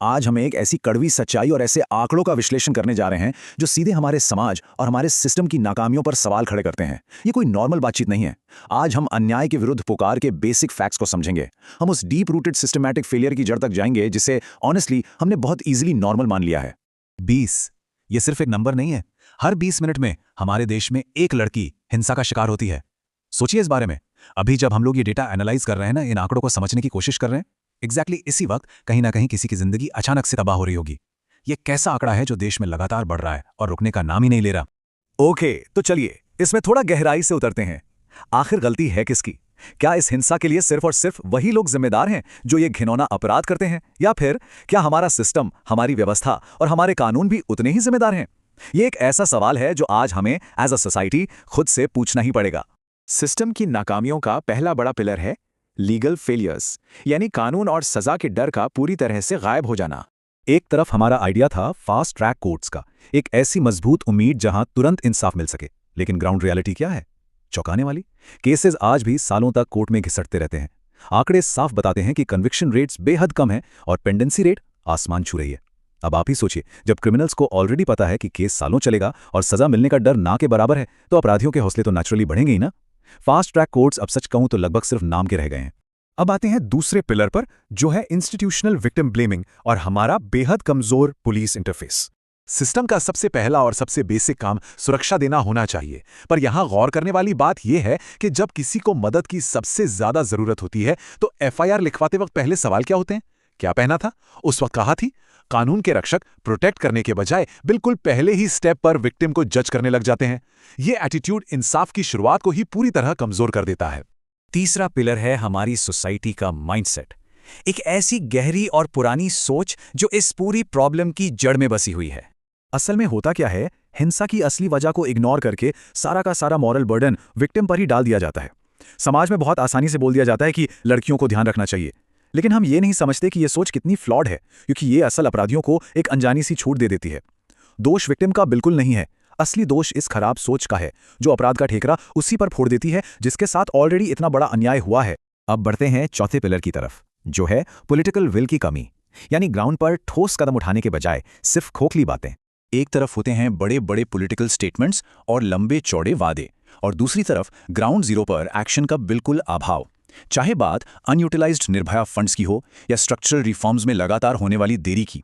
आज हम एक ऐसी कड़वी सच्चाई और ऐसे आंकड़ों का विश्लेषण करने जा रहे हैं जो सीधे हमारे समाज और हमारे सिस्टम की नाकामियों पर सवाल खड़े करते हैं। ये कोई नॉर्मल बातचीत नहीं है। आज हम अन्याय के विरुद्ध पुकार के बेसिक फैक्ट्स को समझेंगे। हम उस डीप रूटेड सिस्टमैटिक फेलियर की जड़ तक जाएंगे जिसे ऑनेस्टली हमने बहुत ईजिली नॉर्मल मान लिया है। 20 ये सिर्फ एक नंबर नहीं है। हर 20 मिनट में हमारे देश में एक लड़की हिंसा का शिकार होती है। सोचिए इस बारे में। अभी जब हम लोग ये डेटा एनालाइज कर रहे हैं ना, इन आंकड़ों को समझने की कोशिश कर रहे हैं, एग्जैक्टली इसी वक्त कहीं ना कहीं किसी की जिंदगी अचानक से तबाह हो रही होगी। ये कैसा आंकड़ा है जो देश में लगातार बढ़ रहा है और रुकने का नाम ही नहीं ले रहा। ओके, तो चलिए इसमें थोड़ा गहराई से उतरते हैं। आखिर गलती है किसकी? क्या इस हिंसा के लिए सिर्फ और सिर्फ वही लोग जिम्मेदार हैं जो ये घिनौना अपराध करते हैं, या फिर क्या हमारा सिस्टम, हमारी व्यवस्था और हमारे कानून भी उतने ही जिम्मेदार हैं? ये एक ऐसा सवाल है जो आज हमें एज अ सोसाइटी खुद से पूछना ही पड़ेगा। सिस्टम की नाकामियों का पहला बड़ा पिलर है लीगल फेलियर्स, यानी कानून और सजा के डर का पूरी तरह से गायब हो जाना। एक तरफ हमारा आइडिया था फास्ट ट्रैक कोर्ट्स का, एक ऐसी मजबूत उम्मीद जहां तुरंत इंसाफ मिल सके। लेकिन ग्राउंड रियलिटी क्या है? चौंकाने वाली। केसेस आज भी सालों तक कोर्ट में घिसटते रहते हैं। आंकड़े साफ बताते हैं कि कन्विक्शन रेट्स बेहद कम है और पेंडेंसी रेट आसमान छू रही है। अब आप ही सोचिए, जब क्रिमिनल्स को ऑलरेडी पता है कि केस सालों चलेगा और सजा मिलने का डर ना के बराबर है, तो अपराधियों के हौसले तो नेचुरली बढ़ेंगे ही ना। फास्ट ट्रैक कोर्ट्स अब सच कहूं तो लगभग सिर्फ नाम के रह गए हैं। अब आते हैं दूसरे पिलर पर, जो है इंस्टीट्यूशनल विक्टिम ब्लेमिंग और हमारा बेहद कमजोर पुलिस इंटरफेस। सिस्टम का सबसे पहला और सबसे बेसिक काम सुरक्षा देना होना चाहिए, पर यहां गौर करने वाली बात यह है कि जब किसी को मदद की सबसे ज्यादा जरूरत होती है तो एफआईआर लिखवाते वक्त पहले सवाल क्या होते हैं? क्या पहना था, उस वक्त कहा थी? कानून के रक्षक प्रोटेक्ट करने के बजाय बिल्कुल पहले ही स्टेप पर विक्टिम को जज करने लग जाते हैं। यह एटीट्यूड इंसाफ की शुरुआत को ही पूरी तरह कमजोर कर देता है। तीसरा पिलर है हमारी सोसाइटी का माइंडसेट, एक ऐसी गहरी और पुरानी सोच जो इस पूरी प्रॉब्लम की जड़ में बसी हुई है। असल में होता क्या है, हिंसा की असली वजह को इग्नोर करके सारा का सारा मॉरल बर्डन विक्टिम पर ही डाल दिया जाता है। समाज में बहुत आसानी से बोल दिया जाता है कि लड़कियों को ध्यान रखना चाहिए, लेकिन हम ये नहीं समझते कि यह सोच कितनी फ्लॉड है, क्योंकि ये असल अपराधियों को एक अनजानी सी छूट दे देती है। दोष विक्टिम का बिल्कुल नहीं है, असली दोष इस खराब सोच का है जो अपराध का ठेकरा उसी पर फोड़ देती है जिसके साथ ऑलरेडी इतना बड़ा अन्याय हुआ है। अब बढ़ते हैं चौथे पिलर की तरफ, जो है पॉलिटिकल विल की कमी, यानी ग्राउंड पर ठोस कदम उठाने के बजाय सिर्फ खोखली बातें। एक तरफ होते हैं बड़े बड़े पॉलिटिकल स्टेटमेंट्स और लंबे चौड़े वादे, और दूसरी तरफ ग्राउंड जीरो पर एक्शन का बिल्कुल अभाव। चाहे बात अनयूटिलाइज्ड निर्भया फंड्स की हो या स्ट्रक्चरल रिफॉर्म्स में लगातार होने वाली देरी की,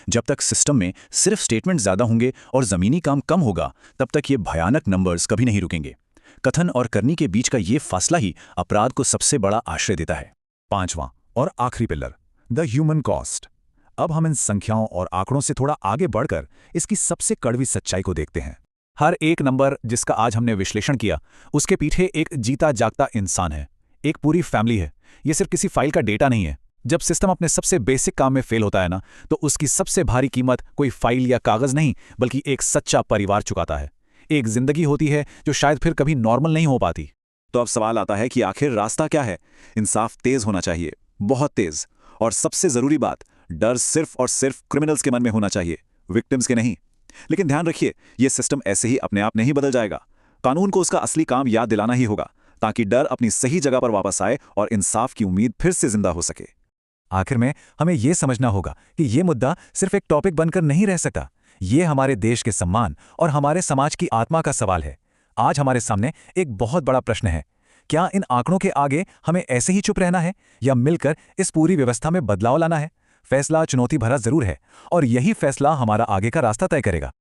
जब तक सिस्टम में सिर्फ स्टेटमेंट ज्यादा होंगे और जमीनी काम कम होगा, तब तक ये भयानक नंबर्स कभी नहीं रुकेंगे। कथन और करनी के बीच का ये फासला ही अपराध को सबसे बड़ा आश्रय देता है। पांचवां और आखिरी पिलर, द ह्यूमन कॉस्ट। अब हम इन संख्याओं और आंकड़ों से थोड़ा आगे बढ़कर इसकी सबसे कड़वी सच्चाई को देखते हैं। हर एक नंबर जिसका आज हमने विश्लेषण किया, उसके पीछे एक जीता जागता इंसान है, एक पूरी फैमिली है। ये सिर्फ किसी फाइल का डेटा नहीं है। जब सिस्टम अपने सबसे बेसिक काम में फेल होता है ना, तो उसकी सबसे भारी कीमत कोई फाइल या कागज नहीं, बल्कि एक सच्चा परिवार चुकाता है। एक जिंदगी होती है जो शायद फिर कभी नॉर्मल नहीं हो पाती। तो अब सवाल आता है कि आखिर रास्ता क्या है? इंसाफ तेज होना चाहिए, बहुत तेज। और सबसे जरूरी बात, डर सिर्फ और सिर्फ क्रिमिनल्स के मन में होना चाहिए, विक्टिम्स के नहीं। लेकिन ध्यान रखिए, यह सिस्टम ऐसे ही अपने आप नहीं बदल जाएगा। कानून को उसका असली काम याद दिलाना ही होगा, ताकि डर अपनी सही जगह पर वापस आए और इंसाफ की उम्मीद फिर से जिंदा हो सके। आखिर में हमें यह समझना होगा कि यह मुद्दा सिर्फ एक टॉपिक बनकर नहीं रह सकता। ये हमारे देश के सम्मान और हमारे समाज की आत्मा का सवाल है। आज हमारे सामने एक बहुत बड़ा प्रश्न है, क्या इन आंकड़ों के आगे हमें ऐसे ही चुप रहना है या मिलकर इस पूरी व्यवस्था में बदलाव लाना है? फैसला चुनौती भरा जरूर है, और यही फैसला हमारा आगे का रास्ता तय करेगा।